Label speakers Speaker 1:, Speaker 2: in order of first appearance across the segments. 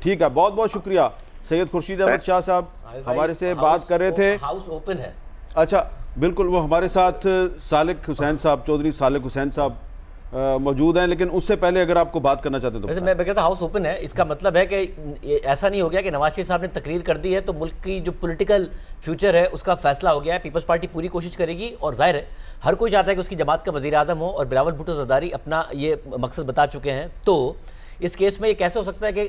Speaker 1: ठीक है, बहुत बहुत शुक्रिया। सैयद खुर्शीद अहमद शाह साहब हमारे से बात कर रहे थे।
Speaker 2: हाउस ओपन है।
Speaker 1: अच्छा बिल्कुल, वो हमारे साथ सालिक हुसैन साहब, चौधरी सालिक हुसैन साहब मौजूद हैं, लेकिन उससे पहले अगर आपको बात करना चाहते हैं तो
Speaker 2: मैं कहता हाउस ओपन है। इसका मतलब है कि ऐसा नहीं हो गया कि नवाज शरीफ साहब ने तकरीर कर दी है तो मुल्क की जो पॉलिटिकल फ्यूचर है उसका फैसला हो गया है। पीपल्स पार्टी पूरी कोशिश करेगी और जाहिर है हर कोई चाहता है कि उसकी जमात का वज़ीर आज़म हो और बिलावल भुट्टो ज़रदारी अपना ये मकसद बता चुके हैं। तो इस केस में ये कैसे हो सकता है कि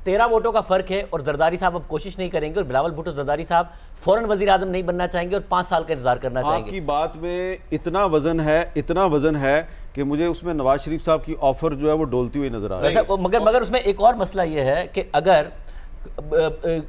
Speaker 2: 13 वोटों का फ़र्क है और जरदारी साहब अब कोशिश नहीं करेंगे और बिलावल भुट्टो जरदारी साहब फ़ौरन वज़ीर आज़म नहीं बनना चाहेंगे और 5 साल का इंतजार करना चाहेंगे।
Speaker 1: आपकी बात में इतना वजन है कि मुझे उसमें नवाज शरीफ साहब की ऑफर जो है वो डोलती हुई नजर आ रही है।
Speaker 2: मगर उसमें एक और मसला ये है कि अगर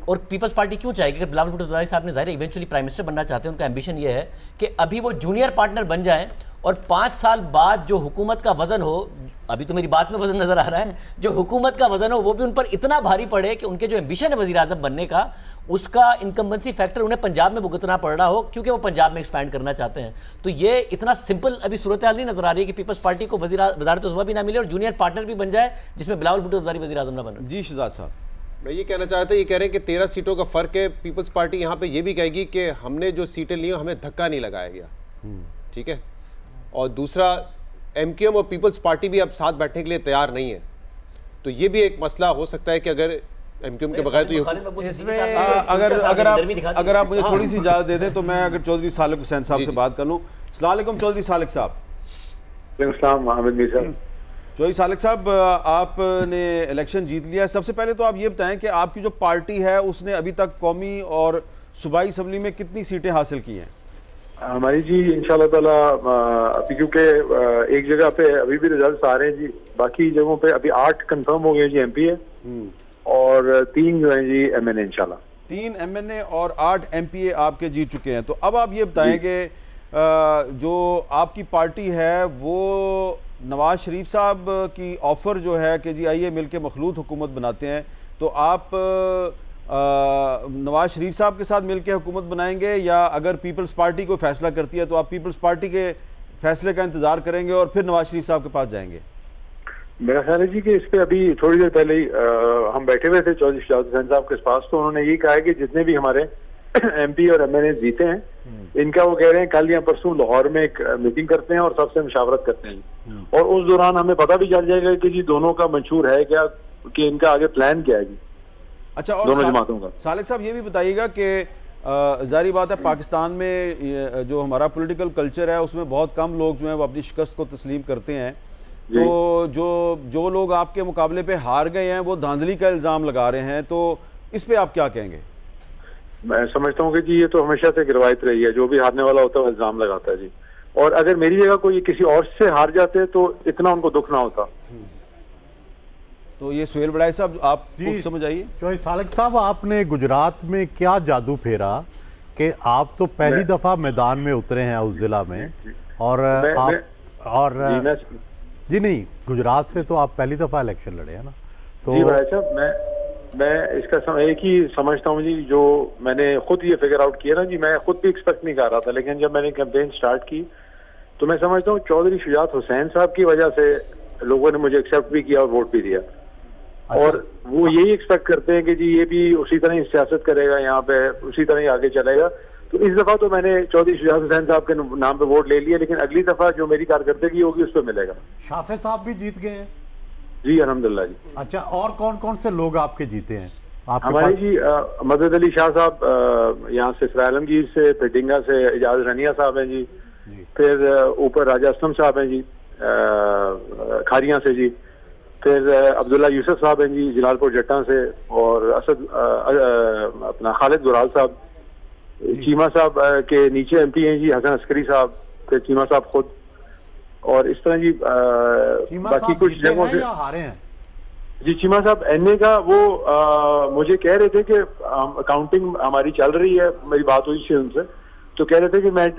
Speaker 2: और पीपल्स पार्टी क्यों चाहेगी कि बिलावल भुट्टो जरदारी साहब ने जाहिर इवेंचुअली प्राइम मिनिस्टर बनना चाहते हैं, उनका एम्बिशन ये है कि अभी वो जूनियर पार्टनर बन जाएं और 5 साल बाद जो हुकूमत का वजन हो, अभी तो मेरी बात में वजन नजर आ रहा है, जो हुकूमत का वजन हो वो भी उन पर इतना भारी पड़े कि उनके जो एम्बिशन है वज़ीर आज़म बनने का, उसका इनकम्बेंसी फैक्टर उन्हें पंजाब में भुगतना पड़ रहा हो क्योंकि वो पंजाब में एक्सपैंड करना चाहते हैं। तो ये इतना सिंपल अभी सूरत हाल नहीं नजर आ रही है कि पीपल्स पार्टी को वज़ारत उज़्मा भी ना मिले और जूनियर पार्टनर भी बन जाए जिसमें बिलावल भुट्टो ज़रदारी वज़ीर आज़म ना बने।
Speaker 1: जी शहजाद साहब,
Speaker 3: मैं ये कहना चाहता, ये कह रहे हैं कि 13 सीटों का फर्क है। पीपल्स पार्टी यहाँ पे ये भी कहेगी कि हमने जो सीटें ली हमें धक्का नहीं लगाया गया, ठीक है। और दूसरा, एमक्यूएम और पीपल्स पार्टी भी अब साथ बैठने के लिए तैयार नहीं है। तो ये भी एक मसला हो सकता है कि अगर एमक्यूएम के बगैर तो ये
Speaker 1: अगर आप मुझे थोड़ी सी इजाजत दे दें तो मैं अगर चौधरी सालिक हुसैन साहब से बात कर लूँ। अस्सलाम वालेकुम चौधरी सालिक साहब। चौधरी सालिक साहब, आपने इलेक्शन जीत लिया है। सबसे पहले तो आप ये बताएं कि आपकी जो पार्टी है उसने अभी तक कौमी और सूबाई असम्बली में कितनी सीटें हासिल की हैं?
Speaker 4: हमारी जी इंशाल्लाह ताला अभी क्योंकि एक जगह पे अभी भी रिजल्ट आ रहे हैं जी, बाकी जगहों पे अभी 8 कंफर्म हो गए जी एमपी है और 3 जो है जी एमएनए। इंशाल्लाह
Speaker 1: 3 एमएनए और 8 एमपीए आपके जीत चुके हैं। तो अब आप ये बताएं कि जो आपकी पार्टी है वो नवाज शरीफ साहब की ऑफर जो है कि जी आइए मिलके मखलूत हुकूमत बनाते हैं, तो आप नवाज शरीफ साहब के साथ मिलकर हुकूमत बनाएंगे या अगर पीपल्स पार्टी को फैसला करती है तो आप पीपल्स पार्टी के फैसले का इंतजार करेंगे और फिर नवाज शरीफ साहब के पास जाएंगे?
Speaker 4: मेरा ख्याल है जी कि इस पे अभी थोड़ी देर पहले ही हम बैठे हुए थे चौधरी शहजाद हुसैन साहब के पास, तो उन्होंने यही कहा है कि जितने भी हमारे एमपी और एमएनए जीते हैं इनका वो कह रहे हैं कल या परसों लाहौर में एक मीटिंग करते हैं और सबसे मुशावरत करते हैं और उस दौरान हमें पता भी चल जाएगा कि जी दोनों का मंशूर है क्या, कि इनका आगे प्लान क्या है जी।
Speaker 1: अच्छा, और
Speaker 4: दोनों जमातों का।
Speaker 1: सालिक साहब ये भी बताइएगा कि जारी बात है पाकिस्तान में जो हमारा पॉलिटिकल कल्चर है उसमें बहुत कम लोग जो हैं वो अपनी शिकस्त को तस्लीम करते हैं, तो जो लोग आपके मुकाबले पे हार गए हैं वो धांधली का इल्ज़ाम लगा रहे हैं, तो इस पे आप क्या कहेंगे?
Speaker 4: मैं समझता हूँ कि जी ये तो हमेशा से एक रवायत रही है, जो भी हारने वाला होता है वो इल्ज़ाम लगाता है जी, और अगर मेरी जगह कोई किसी और से हार जाते तो इतना उनको दुख ना होता।
Speaker 1: तो ये सुहेल बड़ाई साहब आप समझ आइए।
Speaker 5: चौधरी सालिक साहब, आपने गुजरात में क्या जादू फेरा कि आप तो पहली दफा मैदान में उतरे हैं उस जिला में, और जी नहीं, गुजरात से तो आप पहली दफा इलेक्शन लड़े हैं ना, तो
Speaker 4: जी भाई साहब मैं इसका एक ही समझता हूँ जी, जो मैंने खुद ये फिगर आउट किया ना जी, मैं खुद भी एक्सपेक्ट नहीं कर रहा था, लेकिन जब मैंने कैंपेन स्टार्ट की तो मैं समझता हूँ चौधरी शहजाद हुसैन साहब की वजह से लोगों ने मुझे एक्सेप्ट भी किया और वोट भी दिया। और वो यही एक्सपेक्ट करते हैं कि जी ये भी उसी तरह ही सियासत करेगा, यहाँ पे उसी तरह ही आगे चलेगा। तो इस दफा तो मैंने चौधरी शहजाद हुसैन साहब के नाम पे वोट ले लिया, लेकिन अगली दफा जो मेरी कारकर्दगी होगी उस पर मिलेगा।
Speaker 5: शाफे साहब भी जीत गए हैं
Speaker 4: जी, अल्हम्दुलिल्लाह जी।
Speaker 5: अच्छा, और कौन कौन से लोग आपके जीते हैं?
Speaker 4: हमारे जी मदद अली शाह साहब यहाँ से, सराय आलमगीर से, फिटिंगा से इजाज रनिया साहब हैं जी, फिर ऊपर राजा असलम साहब हैं जी खारियां से जी, फिर अब्दुल्ला यूसुफ साहब हैं जी जलालपुर जट्टा से, और असद अपना खालिद गुराल साहब, चीमा साहब के नीचे एमपी हैं जी हसन अस्करी साहब, फिर चीमा साहब खुद, और इस तरह जी बाकी कुछ जगहों से
Speaker 5: हारे हैं
Speaker 4: जी। चीमा साहब एनए का वो मुझे कह रहे थे कि काउंटिंग हमारी चल रही है, मेरी बात हुई थी उनसे, तो कह रहे थे कि मैं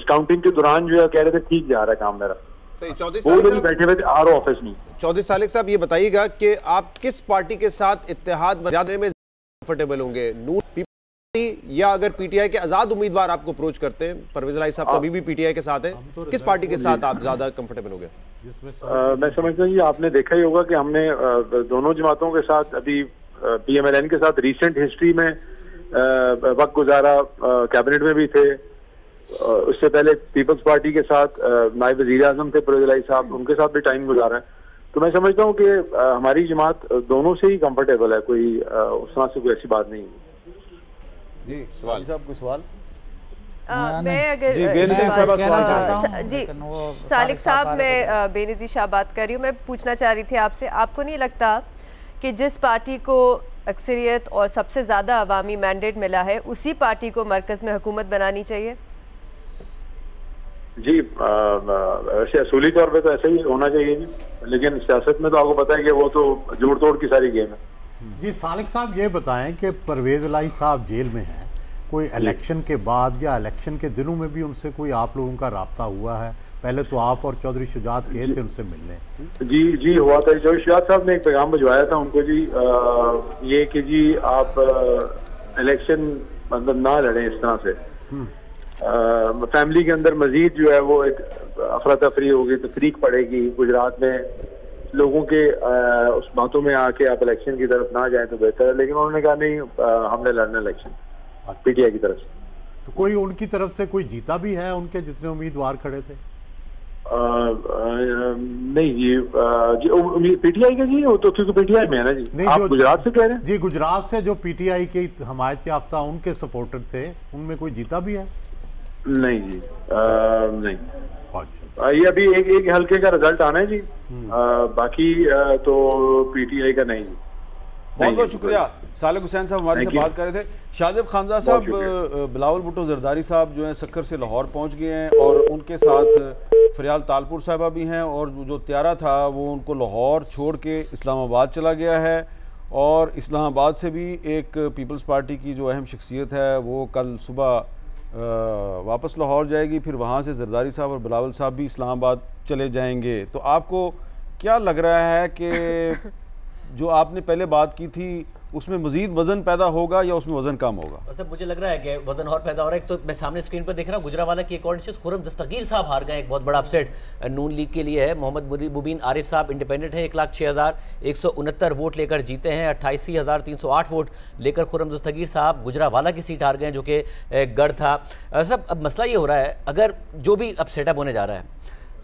Speaker 4: काउंटिंग के दौरान जो है कह रहे थे ठीक जा रहा है काम मेरा।
Speaker 3: चौधरी
Speaker 4: बैठे हुए आरओ ऑफिस में।
Speaker 3: चौधरी सालिक साहब ये बताइएगा कि आप किस पार्टी के साथ इत्तेहाद बनाने में कंफर्टेबल होंगे, नून पार्टी या अगर पीटीआई के आजाद उम्मीदवार आपको अप्रोच करते हैं? परवेज इलाही साहब तो अभी भी पीटीआई के साथ है, किस पार्टी के साथ आप ज्यादा कंफर्टेबल होंगे?
Speaker 4: मैं समझता हूँ आपने देखा ही होगा कि हमने दोनों जमातों के साथ अभी PMLN के साथ रिसेंट हिस्ट्री में वक्त गुजारा, कैबिनेट में भी थे। उससे पहले पीपल्स पार्टी के साथ नायब वज़ीर आज़म थे परवेज़ इलाही साहब, उनके साथ भी टाइम गुजारा है। तो मैं समझता हूँ कि हमारी जमात दोनों से ही कंफर्टेबल है, कोई उस तरह से कोई ऐसी बात नहीं है।
Speaker 1: जी सवाल साहब, कोई सवाल?
Speaker 6: मैं अगर जी सालिक साहब, मैं बेनज़ीर शाह बात कर रही हूँ। मैं पूछना चाह रही थी आपसे, आपको नहीं लगता कि जिस पार्टी को अक्सरियत और सबसे ज़्यादा अवामी मैंडेट मिला है उसी पार्टी को मरकज़ में हुकूमत बनानी चाहिए?
Speaker 4: जी वैसे असूली तौर पे तो ऐसा ही होना चाहिए जी, लेकिन सियासत में तो आपको पता है कि वो तो जोड़ तोड़ की सारी गेम है।
Speaker 5: जी सालिक साहब, ये बताएं कि परवेज़ इलाही साहब जेल में हैं, कोई इलेक्शन के बाद या इलेक्शन के दिनों में भी उनसे कोई आप लोगों का राब्ता हुआ है? पहले तो आप और चौधरी शुजात गए थे उनसे मिलने।
Speaker 4: जी हुआ था। चौधरी शुजात साहब ने एक पैगाम भिजवाया था उनको जी, ये कि जी आप इलेक्शन मतलब ना लड़ें इस तरह से, फैमिली के अंदर मजीद जो है वो एक अफरा तफरी होगी, तफरीक पड़ेगी गुजरात में, लोगों के उस बातों में आके आप इलेक्शन की तरफ ना जाएं तो बेहतर है। लेकिन उन्होंने कहा नहीं, हमने लड़ना इलेक्शन PTI की तरफ से।
Speaker 5: तो कोई उनकी तरफ से कोई जीता भी है, उनके जितने उम्मीदवार खड़े थे?
Speaker 4: नहीं जी, PTI के जी, वो तो क्योंकि PTI में है ना जी। नहीं, आप गुजरात से कह रहे हैं?
Speaker 5: जी गुजरात से जो PTI की हमायत याफ्ता उनके सपोर्टर थे, उनमें कोई जीता भी है?
Speaker 4: नहीं जी, नहीं। अच्छा, ये अभी एक हल्के का रिजल्ट आना है जी, बाकी तो PTI का नहीं।
Speaker 1: बहुत बहुत शुक्रिया। सालिक हुसैन साहब हमारे से बात कर रहे थे। शाहज़ेब खानज़ाद साहब, बिलावल भुट्टो ज़रदारी साहब जो हैं सक्कर से लाहौर पहुंच गए हैं और उनके साथ फरियाल तालपुर साहिबा भी हैं, और जो त्यारा था वो उनको लाहौर छोड़ के इस्लामाबाद चला गया है, और इस्लामाबाद से भी एक पीपल्स पार्टी की जो अहम शख्सियत है वो कल सुबह वापस लाहौर जाएगी, फिर वहाँ से ज़रदारी साहब और बिलावल साहब भी इस्लामाबाद चले जाएंगे। तो आपको क्या लग रहा है कि जो आपने पहले बात की थी उसमें मजीद वजन पैदा होगा या उसमें वजन कम होगा?
Speaker 2: सर मुझे लग रहा है कि वजन और पैदा हो रहा है। तो मैं सामने स्क्रीन पर देख रहा हूँ गुजरावाला की एक और डिस्ट्रिक्ट खुर्रम दस्तगीर साहब हार गए, एक बहुत बड़ा अपसेट नून लीग के लिए है। मोहम्मद मुबीन आरिफ साहब इंडिपेंडेंट है, 1,06,169 वोट लेकर जीते हैं। 88,308 वोट लेकर खुर्रम दस्तगीर साहब गुजरावाला की सीट हार गए जो कि गढ़ था। सब अब मसला ये हो रहा है, अगर जो भी अब सेटअप होने जा रहा है,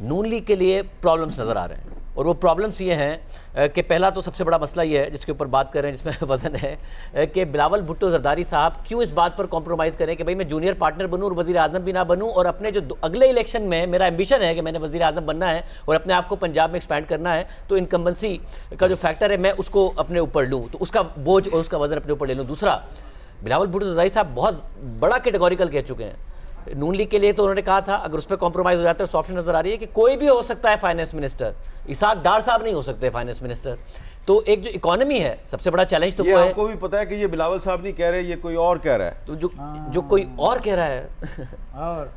Speaker 2: नून लीग के लिए प्रॉब्लम्स नज़र आ रहे हैं, और वो प्रॉब्लम्स ये हैं कि पहला तो सबसे बड़ा मसला ये है जिसके ऊपर बात कर रहे हैं, जिसमें वजन है कि बिलावल भुट्टो ज़रदारी साहब क्यों इस बात पर कॉम्प्रोमाइज़ करें कि भाई मैं जूनियर पार्टनर बनूं और वज़ीर आज़म भी ना बनूं, और अपने जो अगले इलेक्शन में मेरा एम्बिशन है कि मैंने वज़ीर आज़म बनना है और अपने आप को पंजाब में एक्सपैंड करना है, तो इनकम्बेंसी का जो फैक्टर है मैं उसको अपने ऊपर लूँ, तो उसका बोझ और उसका वजन अपने ऊपर ले लूँ। दूसरा, बिलावल भुट्टो ज़रदारी साहब बहुत बड़ा कैटेगोरिकल कह चुके हैं नून लीग के लिए, तो उन्होंने कहा था अगर उस पर कॉम्प्रोमाइज़ हो जाता है, सॉफ्ट नज़र आ रही है कि कोई भी हो सकता है फाइनेंस मिनिस्टर, इसाक डार साहब नहीं हो सकते फाइनेंस मिनिस्टर। तो एक जो इकोनॉमी है सबसे बड़ा चैलेंज तो वो है।
Speaker 1: आपको भी पता है कि ये बिलावल साहब नहीं कह रहे, ये कोई और कह रहा है,
Speaker 2: तो जो कोई और कह रहा है
Speaker 7: और